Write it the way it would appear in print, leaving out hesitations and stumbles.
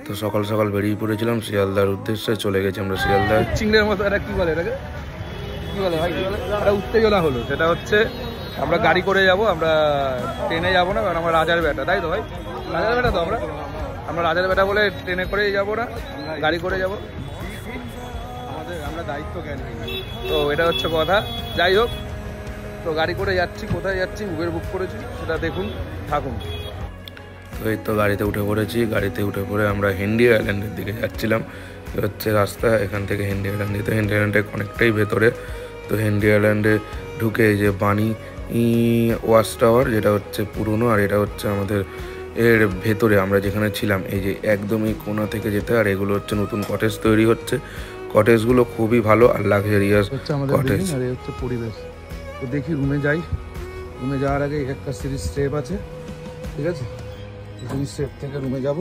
তো সকাল সকাল বেরিয়ে পড়েছিলাম শিয়ালদার উদ্দেশ্যে, চলে গেছি আমরা শিয়ালদায়। চিংড়ির মতো এটা কি বলে, এটাকে কি বলে ভাই, কি বলে, এটা উত্তেজনা হলো। সেটা হচ্ছে আমরা গাড়ি করে যাব, আমরা ট্রেনে যাবো না, কারণ আমরা রাজার বেটা, তাই তো ভাই? রাজার বেটা তো আমরা রাজার বেটা বলে ট্রেনে করেই যাবো না, গাড়ি করে যাব, আমরা দায়িত্ব জ্ঞান। তো এটা হচ্ছে কথা। যাই হোক, তো গাড়ি করে যাচ্ছি, কোথায় যাচ্ছি, উবের বুক করেছি, সেটা দেখুন, থাকুন। তো এই তো গাড়িতে উঠে পড়েছি। গাড়িতে উঠে পড়ে আমরা হেনরি আইল্যান্ডের দিকে যাচ্ছিলাম। হচ্ছে রাস্তা এখান থেকে হেনরি আইল্যান্ড, তো হেনরি আইল্যান্ডে অনেকটাই ভেতরে। তো হেনরি আইল্যান্ডে ঢুকে এই যে বানি ওয়াচ টাওয়ার, যেটা হচ্ছে পুরনো, আর এটা হচ্ছে আমাদের এর ভেতরে আমরা যেখানে ছিলাম, এই যে একদমই কোণা থেকে যেতে। আর এগুলো হচ্ছে নতুন কটেজ তৈরি হচ্ছে, কটেজগুলো খুবই ভালো আর লাক্সারিয়াস কটেজ। আর এই হচ্ছে পরিবেশ। তো দেখি রুমে যাই। রুমে যাওয়ার আগে একটা সিরিজ স্টেপ আছে, ঠিক আছে? এই স্টেপ থেকে রুমে যাব।